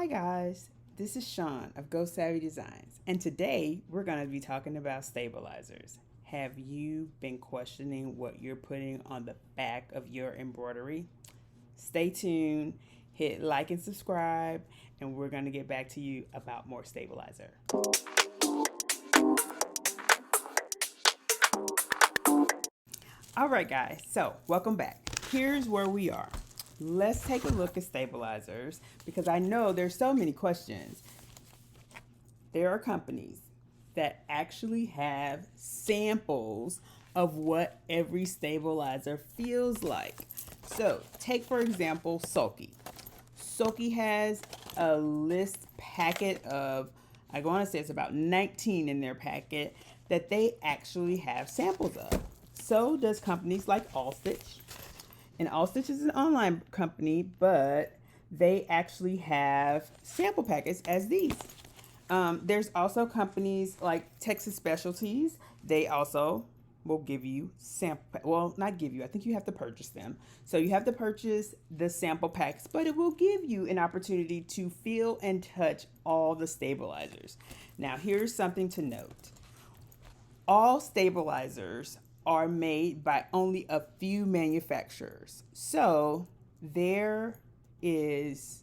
Hi guys, this is Sean of GeauxSavvyDesigns, and today we're going to be talking about stabilizers. Have you been questioning what you're putting on the back of your embroidery? Stay tuned, hit like and subscribe, and we're going to get back to you about more stabilizer. All right, guys, so welcome back. Here's where we are. Let's take a look at stabilizers because I know there's so many questions. There are companies that actually have samples of what every stabilizer feels like. So, take for example Sulky. Sulky has a list packet of, I want to say it's about 19 in their packet that they actually have samples of. So does companies like Allstitch. And Allstitch is an online company, but they actually have sample packets as these. There's also companies like Texas Specialties. They also will give you sample. Well, not give you. I think you have to purchase them. So you have to purchase the sample packs, but it will give you an opportunity to feel and touch all the stabilizers. Now, here's something to note. All stabilizers are made by only a few manufacturers. So there is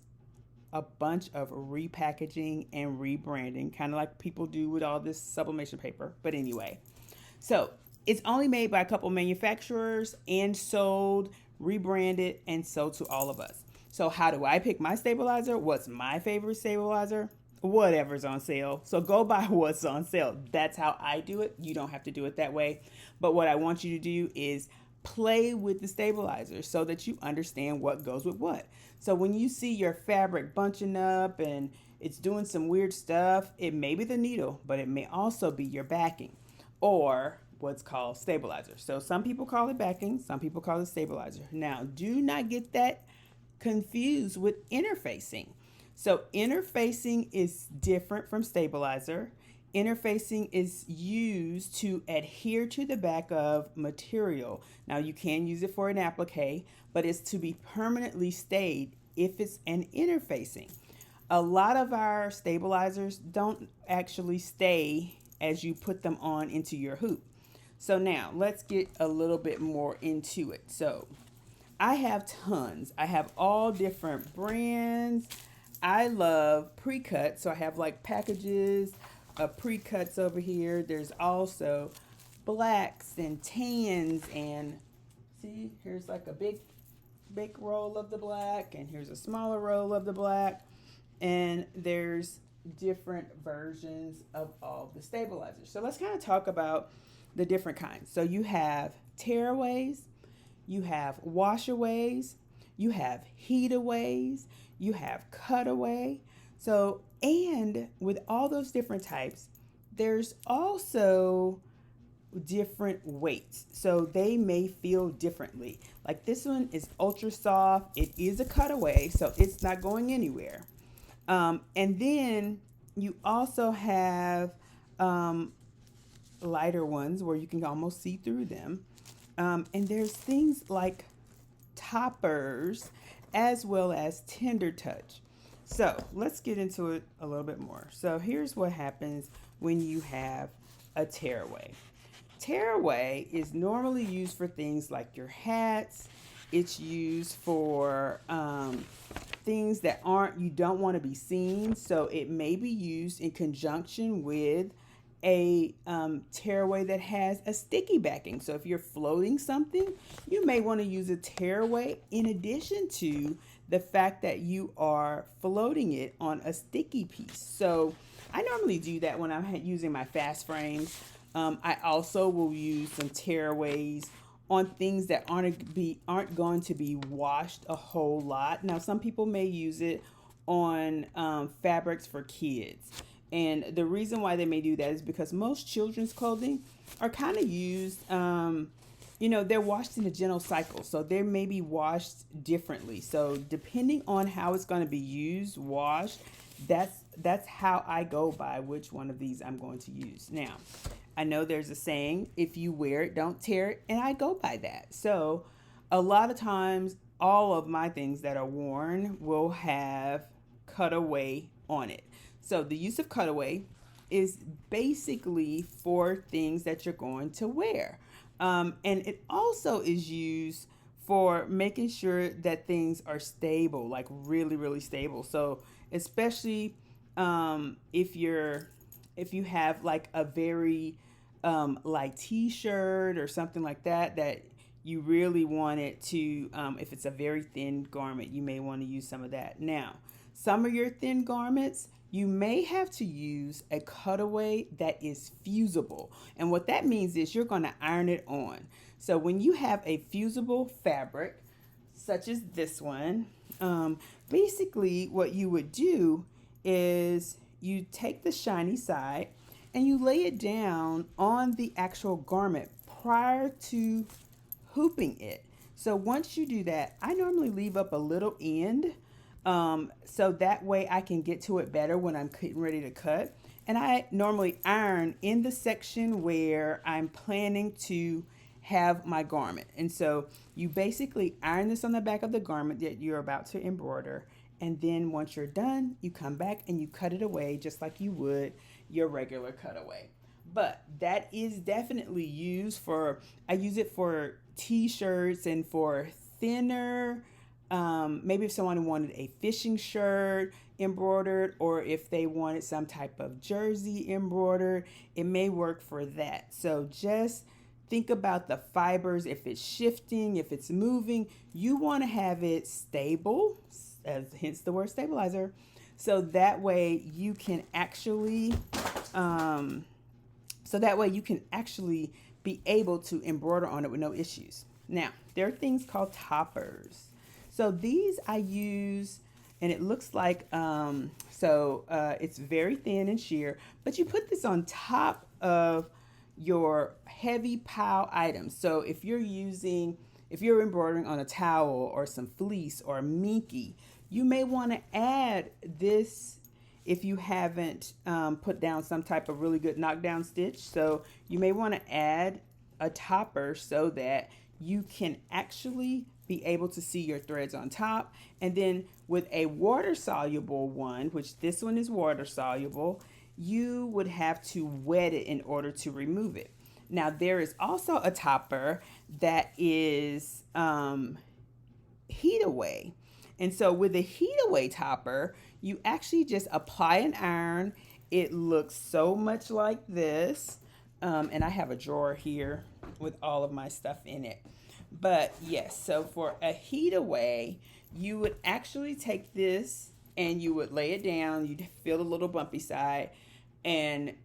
a bunch of repackaging and rebranding, kind of like people do with all this sublimation paper. But anyway, so it's only made by a couple manufacturers and sold, rebranded, and sold to all of us. So how do I pick my stabilizer? What's my favorite stabilizer? Whatever's on sale. So go buy what's on sale. That's how I do it. You don't have to do it that way. But what I want you to do is play with the stabilizer so that you understand what goes with what. So when you see your fabric bunching up and it's doing some weird stuff, it may be the needle, but it may also be your backing or what's called stabilizer. So some people call it backing, some people call it stabilizer. Now, do not get that confused with interfacing. So interfacing is different from stabilizer. Interfacing is used to adhere to the back of material. Now you can use it for an applique, but it's to be permanently stayed if it's an interfacing. A lot of our stabilizers don't actually stay as you put them on into your hoop. So now let's get a little bit more into it. So I have tons. I have all different brands. I love pre-cut, so I have like packages of pre-cuts over here. There's also blacks and tans, and see, here's like a big roll of the black, and here's a smaller roll of the black, and there's different versions of all the stabilizers. So let's kind of talk about the different kinds. So you have tearaways, you have washaways, you have heataways, you have cutaway. So, and with all those different types, there's also different weights. So they may feel differently. Like this one is ultra soft. It is a cutaway, so it's not going anywhere. And then you also have lighter ones where you can almost see through them. And there's things like toppers as well as tender touch. So let's get into it a little bit more. So here's what happens when you have a tearaway. Tearaway is normally used for things like your hats. It's used for things that you don't want to be seen. So it may be used in conjunction with a tearaway that has a sticky backing. So if you're floating something, you may want to use a tearaway in addition to the fact that you are floating it on a sticky piece. So I normally do that when I'm using my fast frames. I also will use some tearaways on things that aren't going to be washed a whole lot. Now some people may use it on fabrics for kids. And the reason why they may do that is because most children's clothing are kind of used, they're washed in a gentle cycle. So they may be washed differently. So depending on how it's going to be washed, that's how I go by which one of these I'm going to use. Now, I know there's a saying, if you wear it, don't tear it. And I go by that. So a lot of times, all of my things that are worn will have Cutaway on it. So the use of Cutaway is basically for things that you're going to wear. And it also is used for making sure that things are stable, like really, really stable. So especially if you have like a very light t-shirt or something like that you really want it to, if it's a very thin garment, you may want to use some of that. Now, some of your thin garments, you may have to use a cutaway that is fusible. And what that means is you're going to iron it on. So when you have a fusible fabric, such as this one, basically what you would do is you take the shiny side and you lay it down on the actual garment prior to hooping it. So once you do that, I normally leave up a little end, so that way I can get to it better when I'm getting ready to cut. And I normally iron in the section where I'm planning to have my garment. And so you basically iron this on the back of the garment that you're about to embroider. And then once you're done, you come back and you cut it away just like you would your regular cutaway. But that is definitely used for, I use it for t-shirts and for thinner, maybe if someone wanted a fishing shirt embroidered, or if they wanted some type of jersey embroidered, it may work for that. So just think about the fibers. If it's shifting, if it's moving, you want to have it stable, hence the word stabilizer. So that way you can actually, be able to embroider on it with no issues. Now, there are things called toppers. So these I use, and it looks like, it's very thin and sheer, but you put this on top of your heavy pile items. So if you're embroidering on a towel or some fleece or a minky, you may want to add this if you haven't put down some type of really good knockdown stitch. So you may want to add a topper so that you can actually be able to see your threads on top. And then with a water soluble one, which this one is water soluble, you would have to wet it in order to remove it. Now there is also a topper that is heat away. And so with a heat away topper, you actually just apply an iron. It looks so much like this. And I have a drawer here with all of my stuff in it. But yes, so for a heat away, you would actually take this and you would lay it down. You'd feel a little bumpy side. And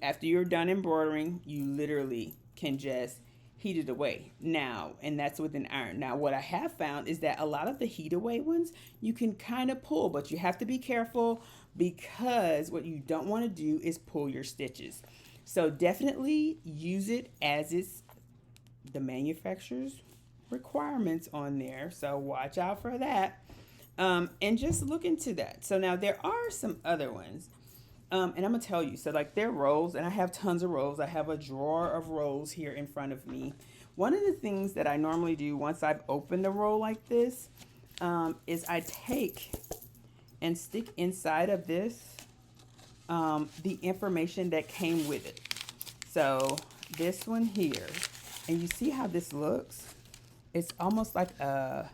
after you're done embroidering, you literally can just heat it away now, and that's with an iron. Now, what I have found is that a lot of the heat away ones, you can kind of pull, but you have to be careful because what you don't want to do is pull your stitches. So definitely use it as it's the manufacturer's requirements on there. So watch out for that. And just look into that. So now there are some other ones. And I'm gonna tell you, so like they're rolls, and I have tons of rolls. I have a drawer of rolls here in front of me. One of the things that I normally do once I've opened a roll like this is I take and stick inside of this the information that came with it. So this one here, and you see how this looks? It's almost like a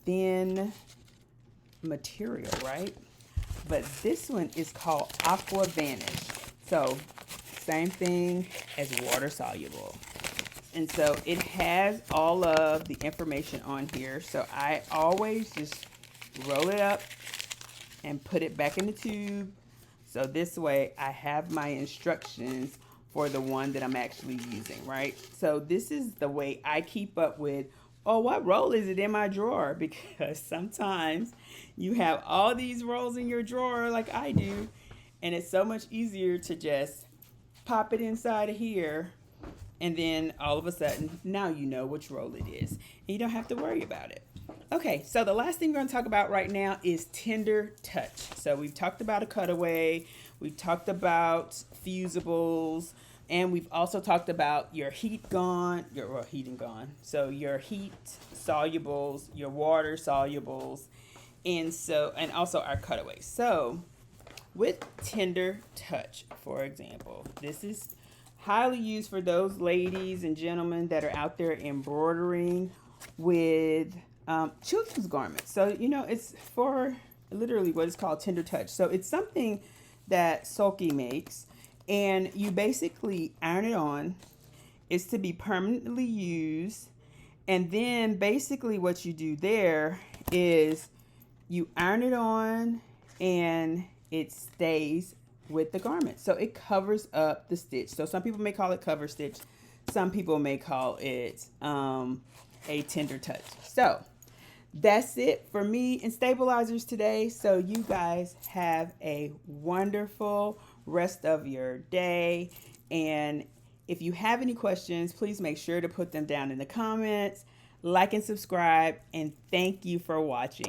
thin material, right? But this one is called Aqua Vanish. So same thing as water soluble. And so it has all of the information on here. So I always just roll it up and put it back in the tube. So this way I have my instructions for the one that I'm actually using, right? So this is the way I keep up with, oh, what roll is it in my drawer? Because sometimes you have all these rolls in your drawer like I do, and it's so much easier to just pop it inside of here, and then all of a sudden, now you know which roll it is, and you don't have to worry about it. Okay, so the last thing we're going to talk about right now is tender touch. So we've talked about a cutaway, we've talked about fusibles, and we've also talked about your heat and gone. So your heat solubles, your water solubles, And also our Cutaway. So with Tender Touch, for example, this is highly used for those ladies and gentlemen that are out there embroidering with children's garments. So, you know, it's for literally what is called Tender Touch. So it's something that Sulky makes, and you basically iron it on. It's to be permanently used. And then basically what you do there is you iron it on and it stays with the garment. So it covers up the stitch. So some people may call it cover stitch. Some people may call it a tender touch. So that's it for me and stabilizers today. So you guys have a wonderful rest of your day. And if you have any questions, please make sure to put them down in the comments. Like and subscribe. And thank you for watching.